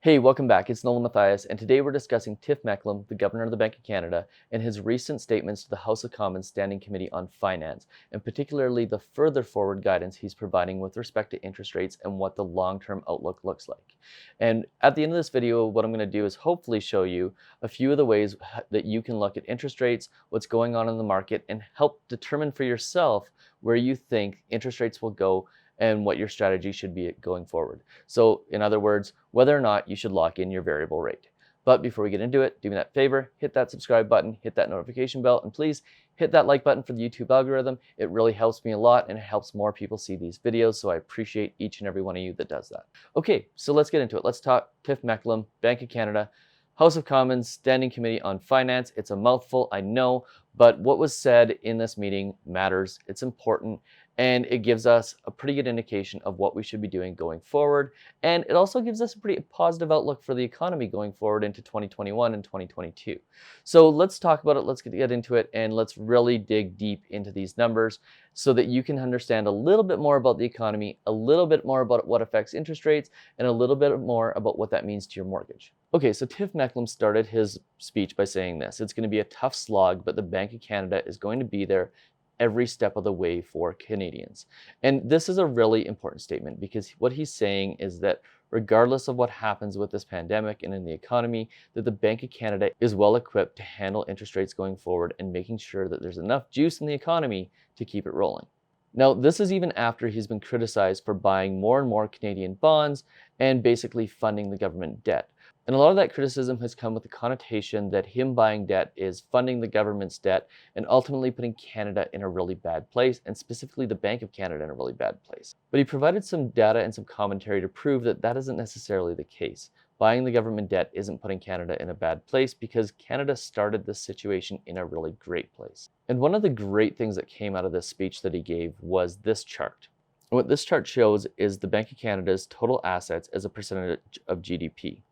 Hey, welcome back. It's Nolan Mathias, and today we're discussing Tiff Macklem, the Governor of the Bank of Canada, and his recent statements to the House of Commons Standing Committee on Finance, and particularly the further forward guidance he's providing with respect to interest rates and what the long-term outlook looks like. And at the end of this video, what I'm going to do is hopefully show you a few of the ways that you can look at interest rates, what's going on in the market, and help determine for yourself where you think interest rates will go and what your strategy should be going forward. So in other words, whether or not you should lock in your variable rate. But before we get into it, do me that favor, hit that subscribe button, hit that notification bell, and please hit that like button for the YouTube algorithm. It really helps me a lot and it helps more people see these videos, so I appreciate each and every one of you that does that. Okay, so let's get into it. Let's talk Tiff Macklem, Bank of Canada, House of Commons Standing Committee on Finance. It's a mouthful, I know, but what was said in this meeting matters. It's important, and it gives us a pretty good indication of what we should be doing going forward. And it also gives us a pretty positive outlook for the economy going forward into 2021 and 2022. So let's talk about it, let's get into it, and let's really dig deep into these numbers so that you can understand a little bit more about the economy, a little bit more about what affects interest rates, and a little bit more about what that means to your mortgage. Okay, so Tiff Macklem started his speech by saying this: it's going to be a tough slog, but the Bank of Canada is going to be there every step of the way for Canadians. And this is a really important statement because what he's saying is that regardless of what happens with this pandemic and in the economy, that the Bank of Canada is well equipped to handle interest rates going forward and making sure that there's enough juice in the economy to keep it rolling. Now, this is even after he's been criticized for buying more and more Canadian bonds and basically funding the government debt. And a lot of that criticism has come with the connotation that him buying debt is funding the government's debt and ultimately putting Canada in a really bad place, and specifically the Bank of Canada in a really bad place. But he provided some data and some commentary to prove that that isn't necessarily the case. Buying the government debt isn't putting Canada in a bad place because Canada started this situation in a really great place. And one of the great things that came out of this speech that he gave was this chart. And what this chart shows is the Bank of Canada's total assets as a percentage of GDP.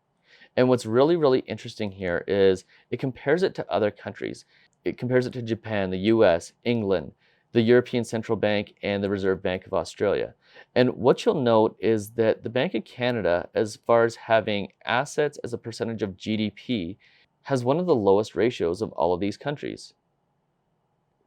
And what's really, really interesting here is it compares it to other countries. It compares it to Japan, the US, England, the European Central Bank, and the Reserve Bank of Australia. And what you'll note is that the Bank of Canada, as far as having assets as a percentage of GDP, has one of the lowest ratios of all of these countries.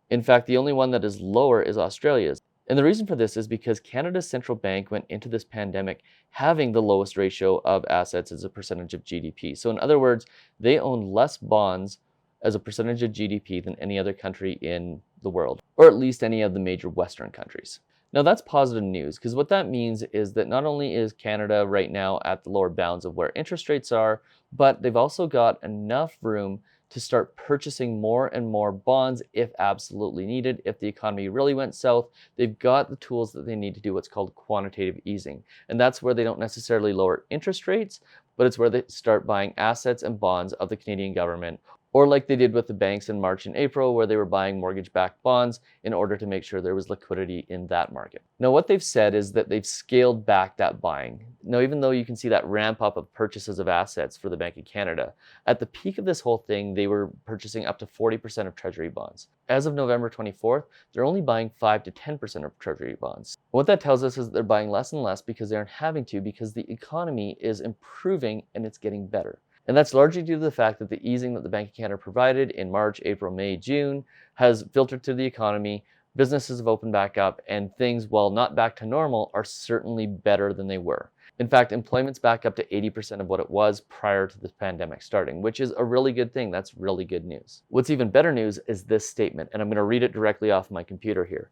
In fact, the only one that is lower is Australia's. And the reason for this is because Canada's central bank went into this pandemic having the lowest ratio of assets as a percentage of GDP. So in other words, they own less bonds as a percentage of GDP than any other country in the world, or at least any of the major Western countries. Now that's positive news, because what that means is that not only is Canada right now at the lower bounds of where interest rates are, but they've also got enough room to start purchasing more and more bonds if absolutely needed. If the economy really went south, they've got the tools that they need to do what's called quantitative easing. And that's where they don't necessarily lower interest rates, but it's where they start buying assets and bonds of the Canadian government, or like they did with the banks in March and April, where they were buying mortgage-backed bonds in order to make sure there was liquidity in that market. Now, what they've said is that they've scaled back that buying. Now, even though you can see that ramp up of purchases of assets for the Bank of Canada, at the peak of this whole thing, they were purchasing up to 40% of Treasury bonds. As of November 24th, they're only buying 5 to 10% of Treasury bonds. What that tells us is that they're buying less and less because they aren't having to, because the economy is improving and it's getting better. And that's largely due to the fact that the easing that the Bank of Canada provided in March, April, May, June has filtered to the economy. Businesses have opened back up, and things, while not back to normal, are certainly better than they were. In fact, employment's back up to 80% of what it was prior to the pandemic starting, which is a really good thing. That's really good news. What's even better news is this statement, and I'm going to read it directly off my computer here.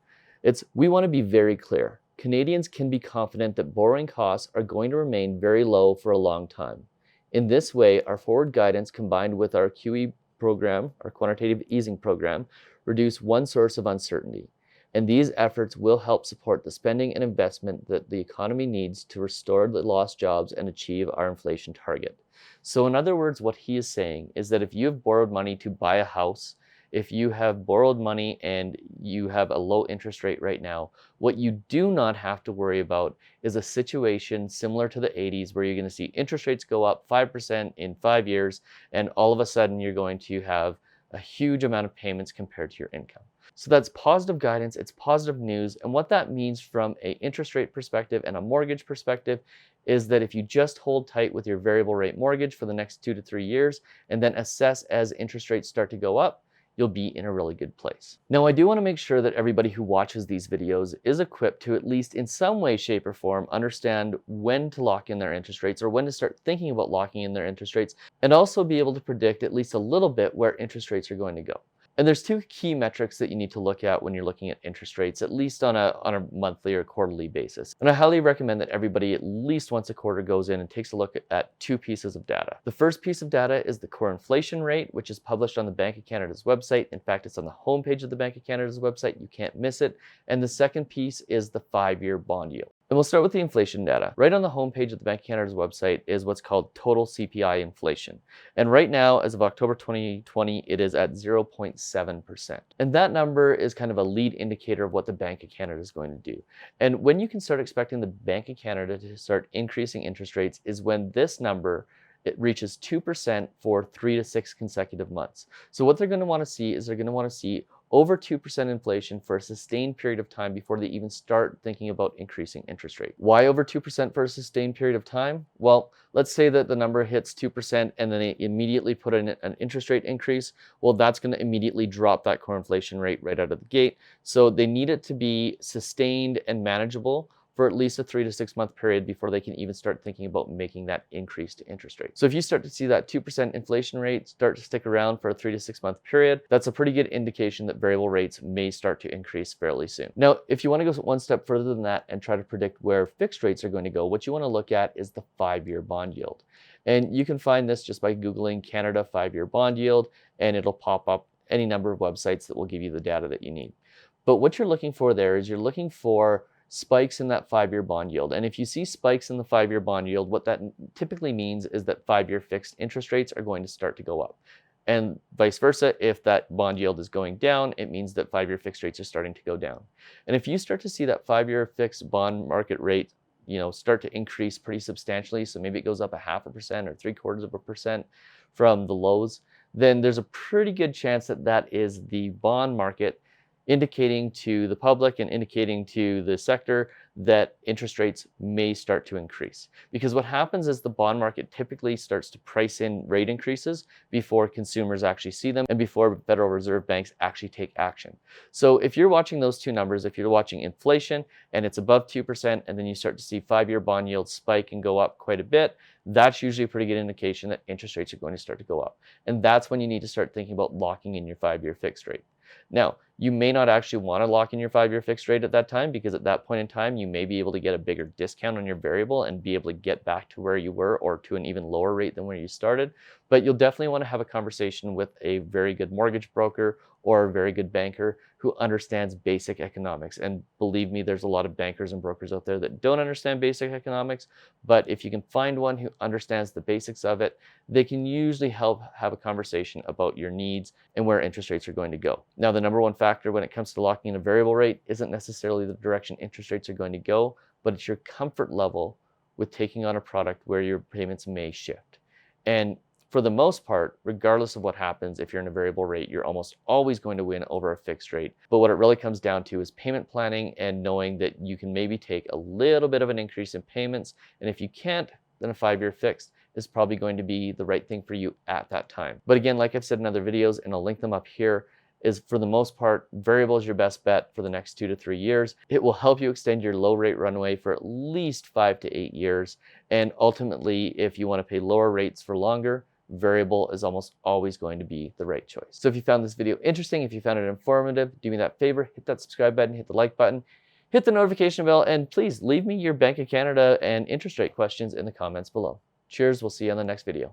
We want to be very clear. Canadians can be confident that borrowing costs are going to remain very low for a long time. In this way, our forward guidance combined with our QE program, our quantitative easing program, reduce one source of uncertainty. And these efforts will help support the spending and investment that the economy needs to restore the lost jobs and achieve our inflation target. So in other words, what he is saying is that if you have borrowed money to buy a house, if you have borrowed money and you have a low interest rate right now, what you do not have to worry about is a situation similar to the 80s where you're going to see interest rates go up 5% in 5 years, and all of a sudden you're going to have a huge amount of payments compared to your income. So that's positive guidance, it's positive news. And what that means from an interest rate perspective and a mortgage perspective is that if you just hold tight with your variable rate mortgage for the next 2 to 3 years and then assess as interest rates start to go up, you'll be in a really good place. Now, I do want to make sure that everybody who watches these videos is equipped to, at least in some way, shape, or form, understand when to lock in their interest rates or when to start thinking about locking in their interest rates, and also be able to predict at least a little bit where interest rates are going to go. And there's two key metrics that you need to look at when you're looking at interest rates, at least on a monthly or quarterly basis. And I highly recommend that everybody at least once a quarter goes in and takes a look at two pieces of data. The first piece of data is the core inflation rate, which is published on the Bank of Canada's website. In fact, it's on the homepage of the Bank of Canada's website. You can't miss it. And the second piece is the 5-year bond yield. And we'll start with the inflation data. Right on the homepage of the Bank of Canada's website is what's called total CPI inflation. And right now, as of October 2020, it is at 0.7%. And that number is kind of a lead indicator of what the Bank of Canada is going to do. And when you can start expecting the Bank of Canada to start increasing interest rates is when this number it reaches 2% for 3 to 6 consecutive months. So what they're going to want to see is they're going to want to see over 2% inflation for a sustained period of time before they even start thinking about increasing interest rate. Why over 2% for a sustained period of time? Well, let's say that the number hits 2% and then they immediately put in an interest rate increase. Well, that's going to immediately drop that core inflation rate right out of the gate. So they need it to be sustained and manageable for at least a 3 to 6 month period before they can even start thinking about making that increase to interest rate. So if you start to see that 2% inflation rate start to stick around for a 3 to 6 month period, that's a pretty good indication that variable rates may start to increase fairly soon. Now, if you want to go one step further than that and try to predict where fixed rates are going to go, what you want to look at is the 5-year bond yield. And you can find this just by Googling Canada 5-year bond yield, and it'll pop up any number of websites that will give you the data that you need. But what you're looking for there is you're looking for spikes in that 5-year bond yield. And if you see spikes in the 5-year bond yield, what that typically means is that 5-year fixed interest rates are going to start to go up. And vice versa, if that bond yield is going down, it means that 5-year fixed rates are starting to go down. And if you start to see that 5-year fixed bond market rate, start to increase pretty substantially, so maybe it goes up 0.5% or 0.75% from the lows, then there's a pretty good chance that that is the bond market indicating to the public and indicating to the sector that interest rates may start to increase. Because what happens is the bond market typically starts to price in rate increases before consumers actually see them and before Federal Reserve banks actually take action. So if you're watching those two numbers, if you're watching inflation and it's above 2% and then you start to see 5-year bond yields spike and go up quite a bit, that's usually a pretty good indication that interest rates are going to start to go up. And that's when you need to start thinking about locking in your 5-year fixed rate. Now, you may not actually want to lock in your 5-year fixed rate at that time because at that point in time, you may be able to get a bigger discount on your variable and be able to get back to where you were or to an even lower rate than where you started. But you'll definitely want to have a conversation with a very good mortgage broker or a very good banker who understands basic economics. And believe me, there's a lot of bankers and brokers out there that don't understand basic economics, but if you can find one who understands the basics of it, they can usually help have a conversation about your needs and where interest rates are going to go. Now, the number one factor when it comes to locking in a variable rate isn't necessarily the direction interest rates are going to go, but it's your comfort level with taking on a product where your payments may shift. And for the most part, regardless of what happens, if you're in a variable rate, you're almost always going to win over a fixed rate. But what it really comes down to is payment planning and knowing that you can maybe take a little bit of an increase in payments. And if you can't, then a 5-year fixed is probably going to be the right thing for you at that time. But again, like I've said in other videos, and I'll link them up here, is for the most part, variable is your best bet for the next 2 to 3 years. It will help you extend your low rate runway for at least 5 to 8 years. And ultimately, if you want to pay lower rates for longer, variable is almost always going to be the right choice. So if you found this video interesting, if you found it informative, do me that favor, hit that subscribe button, hit the like button, hit the notification bell, and please leave me your Bank of Canada and interest rate questions in the comments below. Cheers, we'll see you on the next video.